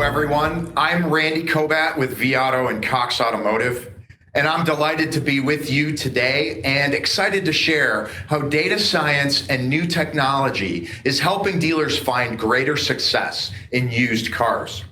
everyone. I'm Randy Kobat with vAuto and Cox Automotive, and I'm delighted to be with you today and excited to share how data science and new technology is helping dealers find greater success in used cars.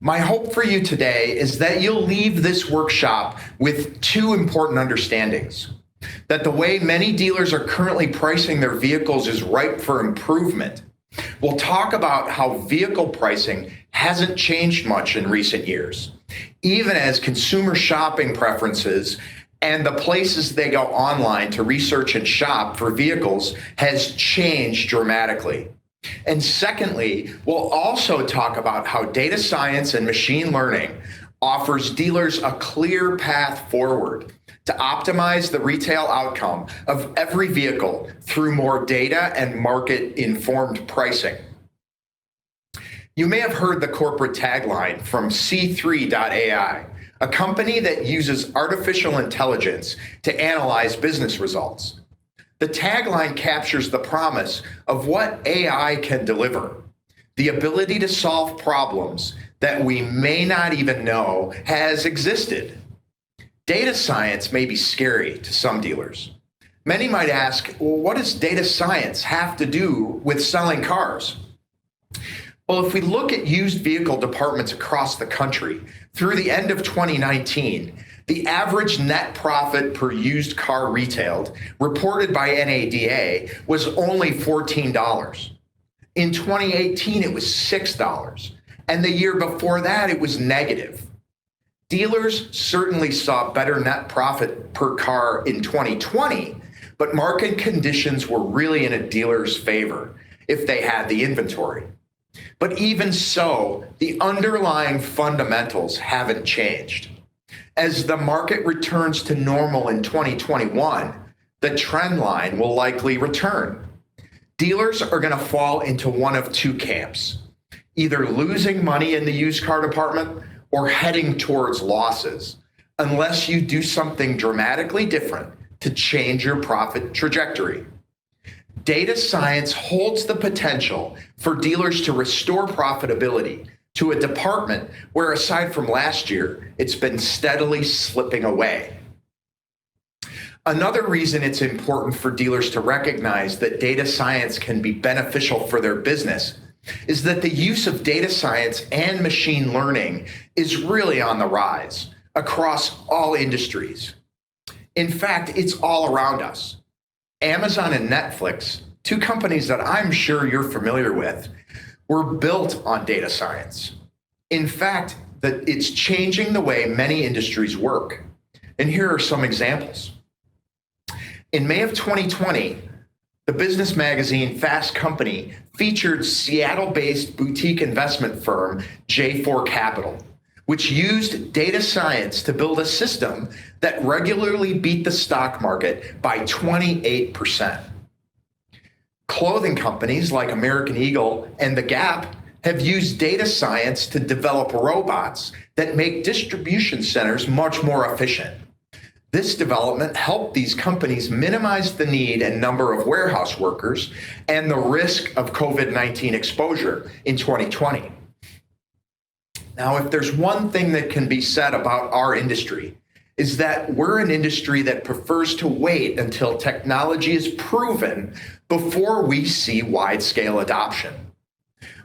My hope for you today is that you'll leave this workshop with two important understandings. That the way many dealers are currently pricing their vehicles is ripe for improvement. We'll talk about how vehicle pricing hasn't changed much in recent years, even as consumer shopping preferences and the places they go online to research and shop for vehicles has changed dramatically. And secondly, we'll also talk about how data science and machine learning offers dealers a clear path forward to optimize the retail outcome of every vehicle through more data and market-informed pricing. You may have heard the corporate tagline from C3.ai, a company that uses artificial intelligence to analyze business results. The tagline captures the promise of what AI can deliver, the ability to solve problems that we may not even know has existed. Data science may be scary to some dealers. Many might ask, well, what does data science have to do with selling cars? Well, if we look at used vehicle departments across the country, through the end of 2019, the average net profit per used car retailed, reported by NADA, was only $14. In 2018, it was $6, and the year before that, it was negative. Dealers certainly saw better net profit per car in 2020, but market conditions were really in a dealer's favor if they had the inventory. But even so, the underlying fundamentals haven't changed. As the market returns to normal in 2021, the trend line will likely return. Dealers are going to fall into one of two camps, either losing money in the used car department or heading towards losses, unless you do something dramatically different to change your profit trajectory. Data science holds the potential for dealers to restore profitability to a department where, aside from last year, it's been steadily slipping away. Another reason it's important for dealers to recognize that data science can be beneficial for their business is that the use of data science and machine learning is really on the rise across all industries. In fact, it's all around us. Amazon and Netflix, two companies that I'm sure you're familiar with, were built on data science. In fact, that it's changing the way many industries work. And here are some examples. In May of 2020, the business magazine Fast Company featured Seattle-based boutique investment firm J4 Capital, which used data science to build a system that regularly beat the stock market by 28%. Clothing companies like American Eagle and The Gap have used data science to develop robots that make distribution centers much more efficient. This development helped these companies minimize the need and number of warehouse workers and the risk of COVID-19 exposure in 2020. Now, if there's one thing that can be said about our industry, is that we're an industry that prefers to wait until technology is proven before we see wide-scale adoption.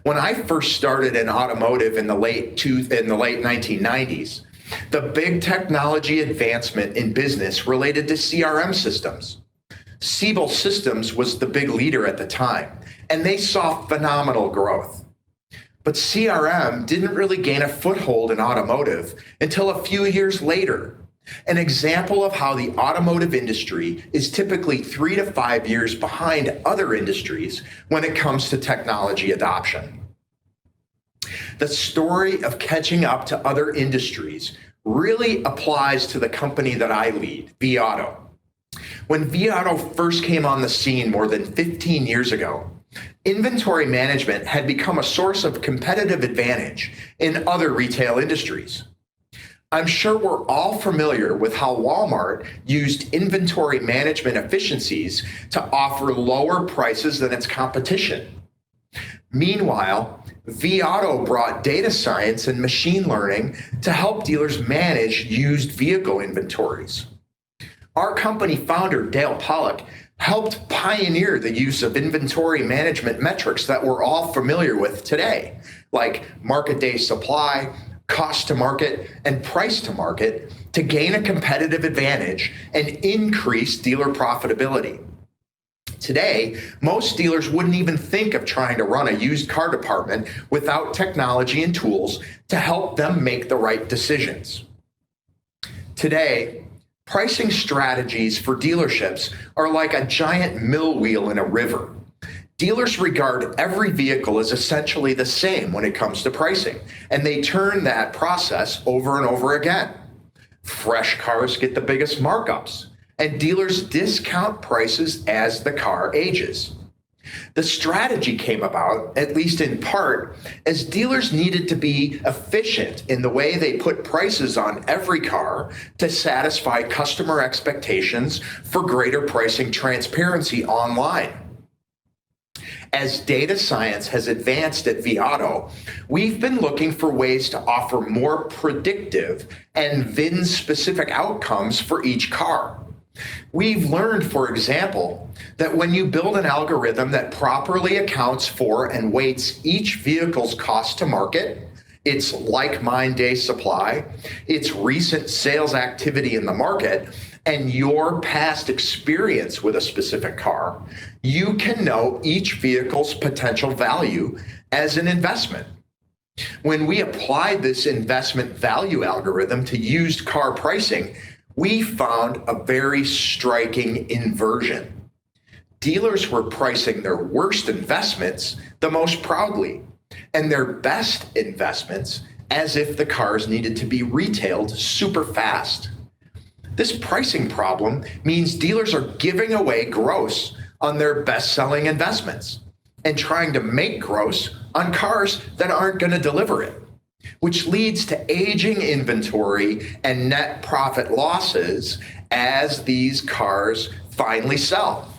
When I first started in automotive in the late 1990s, the big technology advancement in business related to CRM systems. Siebel Systems was the big leader at the time, and they saw phenomenal growth. But CRM didn't really gain a foothold in automotive until a few years later, an example of how the automotive industry is typically 3 to 5 years behind other industries when it comes to technology adoption. The story of catching up to other industries really applies to the company that I lead, vAuto. When vAuto first came on the scene more than 15 years ago, inventory management had become a source of competitive advantage in other retail industries. I'm sure we're all familiar with how Walmart used inventory management efficiencies to offer lower prices than its competition. Meanwhile, vAuto brought data science and machine learning to help dealers manage used vehicle inventories. Our company founder, Dale Pollack, helped pioneer the use of inventory management metrics that we're all familiar with today, like market day supply, cost to market, and price to market, to gain a competitive advantage and increase dealer profitability. Today, most dealers wouldn't even think of trying to run a used car department without technology and tools to help them make the right decisions. Today, pricing strategies for dealerships are like a giant mill wheel in a river. Dealers regard every vehicle as essentially the same when it comes to pricing, and they turn that process over and over again. Fresh cars get the biggest markups, and dealers discount prices as the car ages. The strategy came about, at least in part, as dealers needed to be efficient in the way they put prices on every car to satisfy customer expectations for greater pricing transparency online. As data science has advanced at vAuto, we've been looking for ways to offer more predictive and VIN-specific outcomes for each car. We've learned, for example, that when you build an algorithm that properly accounts for and weights each vehicle's cost to market, its like-mind day supply, its recent sales activity in the market, and your past experience with a specific car, you can know each vehicle's potential value as an investment. When we applied this investment value algorithm to used car pricing, we found a very striking inversion. Dealers were pricing their worst investments the most proudly, and their best investments as if the cars needed to be retailed super fast. This pricing problem means dealers are giving away gross on their best-selling investments and trying to make gross on cars that aren't going to deliver it, which leads to aging inventory and net profit losses as these cars finally sell.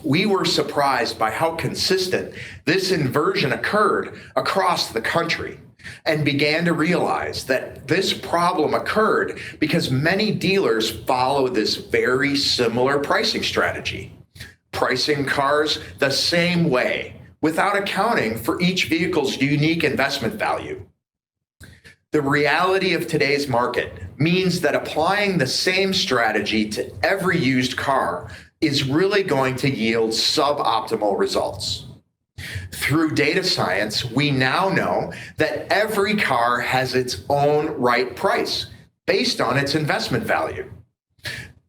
We were surprised by how consistent this inversion occurred across the country and began to realize that this problem occurred because many dealers follow this very similar pricing strategy, pricing cars the same way without accounting for each vehicle's unique investment value. The reality of today's market means that applying the same strategy to every used car is really going to yield suboptimal results. Through data science, we now know that every car has its own right price based on its investment value.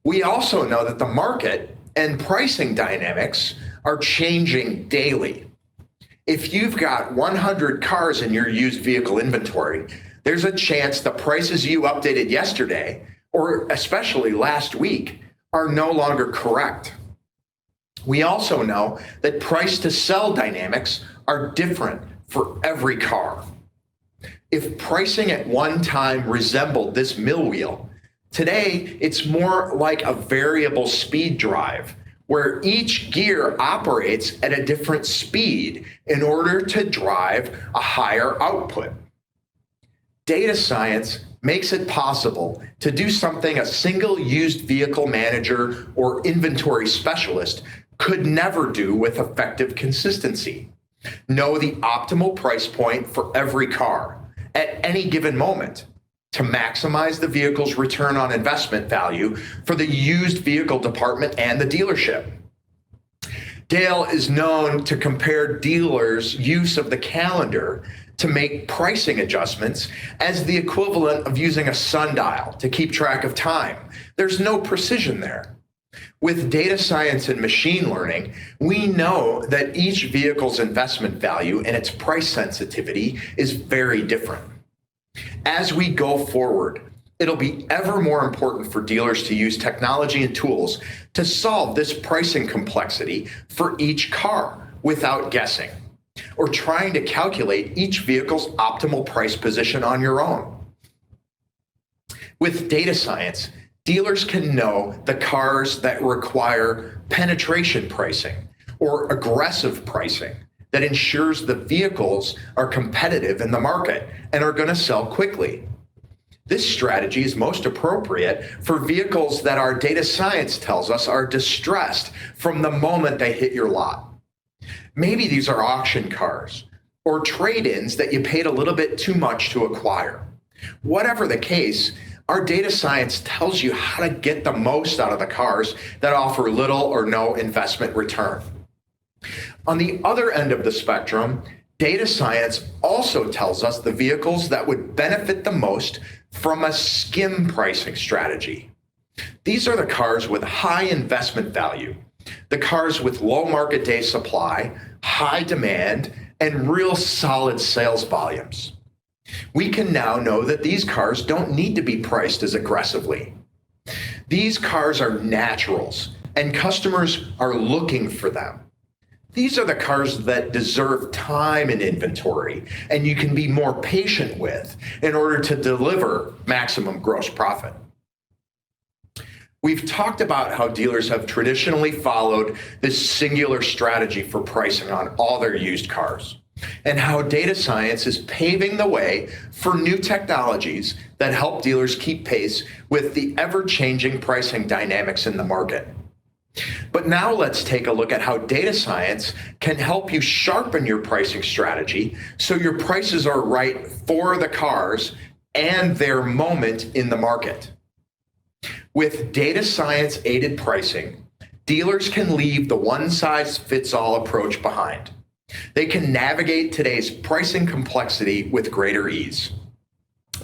We also know that the market and pricing dynamics are changing daily. If you've got 100 cars in your used vehicle inventory, there's a chance the prices you updated yesterday, or especially last week, are no longer correct. We also know that price to sell dynamics are different for every car. If pricing at one time resembled this mill wheel, today it's more like a variable speed drive where each gear operates at a different speed in order to drive a higher output. Data science makes it possible to do something a single used vehicle manager or inventory specialist could never do with effective consistency. Know the optimal price point for every car at any given moment to maximize the vehicle's return on investment value for the used vehicle department and the dealership. Dale is known to compare dealers' use of the calendar to make pricing adjustments as the equivalent of using a sundial to keep track of time. There's no precision there. With data science and machine learning, we know that each vehicle's investment value and its price sensitivity is very different. As we go forward, it'll be ever more important for dealers to use technology and tools to solve this pricing complexity for each car without guessing or trying to calculate each vehicle's optimal price position on your own. With data science, dealers can know the cars that require penetration pricing or aggressive pricing that ensures the vehicles are competitive in the market and are going to sell quickly. This strategy is most appropriate for vehicles that our data science tells us are distressed from the moment they hit your lot. Maybe these are auction cars or trade-ins that you paid a little bit too much to acquire. Whatever the case, our data science tells you how to get the most out of the cars that offer little or no investment return. On the other end of the spectrum, data science also tells us the vehicles that would benefit the most from a skim pricing strategy. These are the cars with high investment value, the cars with low market day supply, high demand, and real solid sales volumes. We can now know that these cars don't need to be priced as aggressively. These cars are naturals, and customers are looking for them. These are the cars that deserve time in inventory, and you can be more patient with in order to deliver maximum gross profit. We've talked about how dealers have traditionally followed this singular strategy for pricing on all their used cars, and how data science is paving the way for new technologies that help dealers keep pace with the ever-changing pricing dynamics in the market. But now let's take a look at how data science can help you sharpen your pricing strategy so your prices are right for the cars and their moment in the market. With data science aided pricing, dealers can leave the one-size-fits-all approach behind. They can navigate today's pricing complexity with greater ease.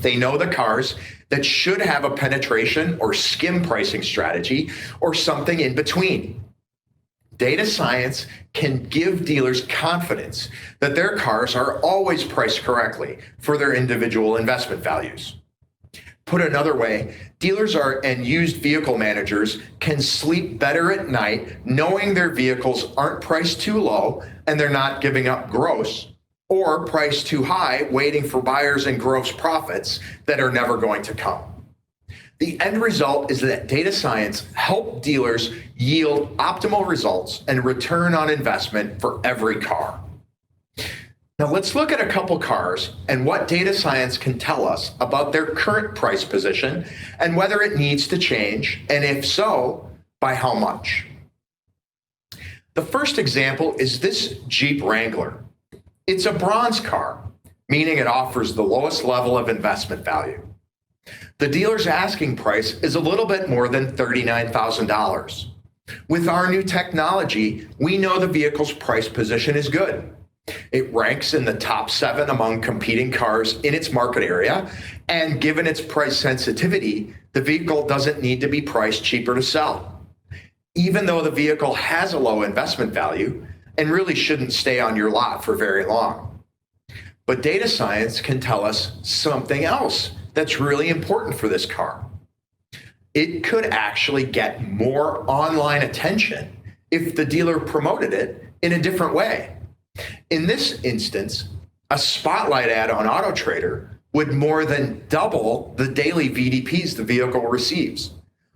They know the cars that should have a penetration or skim pricing strategy or something in between. Data science can give dealers confidence that their cars are always priced correctly for their individual investment values. Put another way, dealers and used vehicle managers can sleep better at night knowing their vehicles aren't priced too low and they're not giving up gross, or priced too high, waiting for buyers and gross profits that are never going to come. The end result is that data science helps dealers yield optimal results and return on investment for every car. Now let's look at a couple cars and what data science can tell us about their current price position and whether it needs to change, and if so, by how much. The first example is this Jeep Wrangler. It's a bronze car, meaning it offers the lowest level of investment value. The dealer's asking price is a little bit more than $39,000. With our new technology, we know the vehicle's price position is good. It ranks in the top 7 among competing cars in its market area, and given its price sensitivity, the vehicle doesn't need to be priced cheaper to sell. Even though the vehicle has a low investment value, and really shouldn't stay on your lot for very long. But data science can tell us something else that's really important for this car. It could actually get more online attention if the dealer promoted it in a different way. In this instance, a spotlight ad on AutoTrader would more than double the daily VDPs the vehicle receives,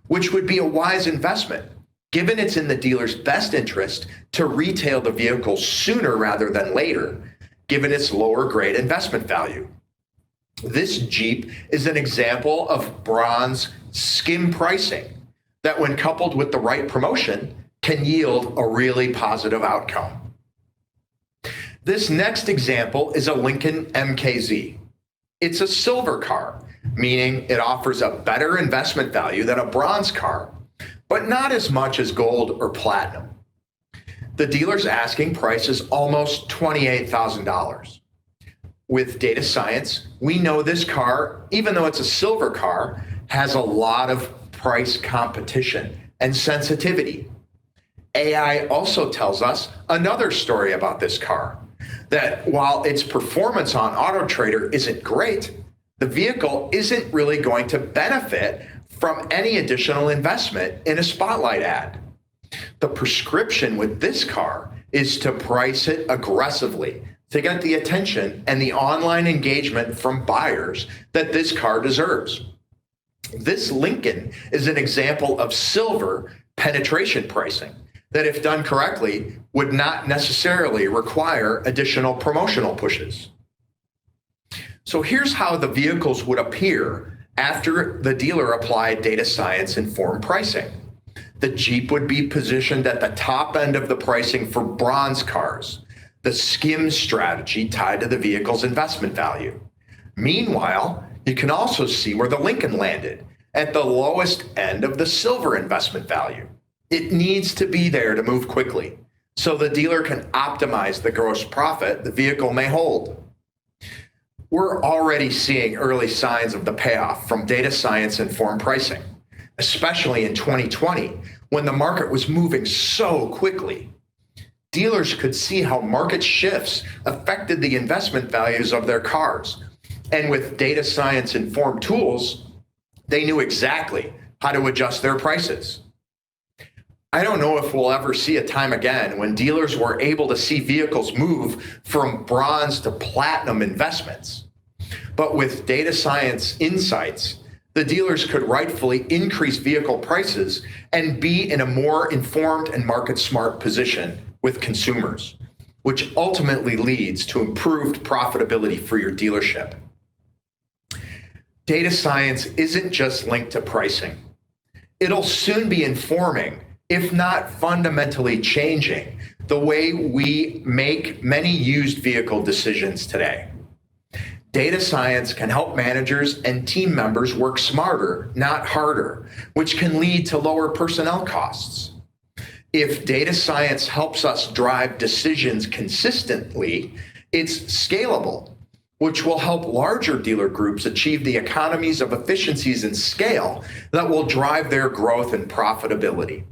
which would be a wise investment, given it's in the dealer's best interest to retail the vehicle sooner rather than later, given its lower grade investment value. This Jeep is an example of bronze skim pricing that, when coupled with the right promotion, can yield a really positive outcome. This next example is a Lincoln MKZ. It's a silver car, meaning it offers a better investment value than a bronze car, but not as much as gold or platinum. The dealer's asking price is almost $28,000. With data science, we know this car, even though it's a silver car, has a lot of price competition and sensitivity. AI also tells us another story about this car, that while its performance on AutoTrader isn't great, the vehicle isn't really going to benefit from any additional investment in a spotlight ad. The prescription with this car is to price it aggressively to get the attention and the online engagement from buyers that this car deserves. This Lincoln is an example of silver penetration pricing, that, if done correctly, would not necessarily require additional promotional pushes. So here's how the vehicles would appear after the dealer applied data science informed pricing. The Jeep would be positioned at the top end of the pricing for bronze cars, the skim strategy tied to the vehicle's investment value. Meanwhile, you can also see where the Lincoln landed, at the lowest end of the silver investment value. It needs to be there to move quickly, so the dealer can optimize the gross profit the vehicle may hold. We're already seeing early signs of the payoff from data science informed pricing, especially in 2020, when the market was moving so quickly. Dealers could see how market shifts affected the investment values of their cars. And with data science informed tools, they knew exactly how to adjust their prices. I don't know if we'll ever see a time again when dealers were able to see vehicles move from bronze to platinum investments. But with data science insights, the dealers could rightfully increase vehicle prices and be in a more informed and market smart position with consumers, which ultimately leads to improved profitability for your dealership. Data science isn't just linked to pricing. It'll soon be informing, if not fundamentally changing, the way we make many used vehicle decisions today. Data science can help managers and team members work smarter, not harder, which can lead to lower personnel costs. If data science helps us drive decisions consistently, it's scalable, which will help larger dealer groups achieve the economies of efficiencies and scale that will drive their growth and profitability.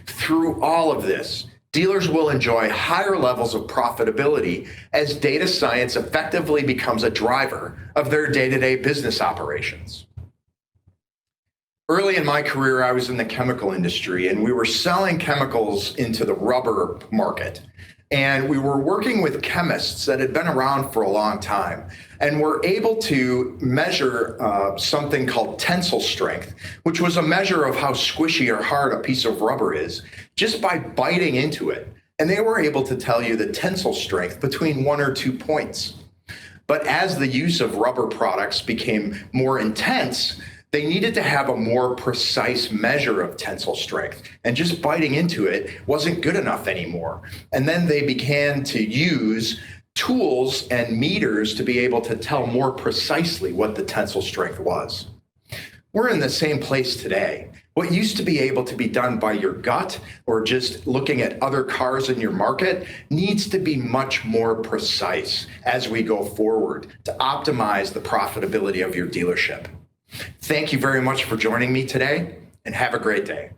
Through all of this, dealers will enjoy higher levels of profitability as data science effectively becomes a driver of their day-to-day business operations. Early in my career, I was in the chemical industry, and we were selling chemicals into the rubber market. And we were working with chemists that had been around for a long time, and were able to measure something called tensile strength, which was a measure of how squishy or hard a piece of rubber is, just by biting into it. And they were able to tell you the tensile strength between 1 or 2 points. But as the use of rubber products became more intense, they needed to have a more precise measure of tensile strength, and just biting into it wasn't good enough anymore. And then they began to use tools and meters to be able to tell more precisely what the tensile strength was. We're in the same place today. What used to be able to be done by your gut or just looking at other cars in your market needs to be much more precise as we go forward to optimize the profitability of your dealership. Thank you very much for joining me today, and have a great day.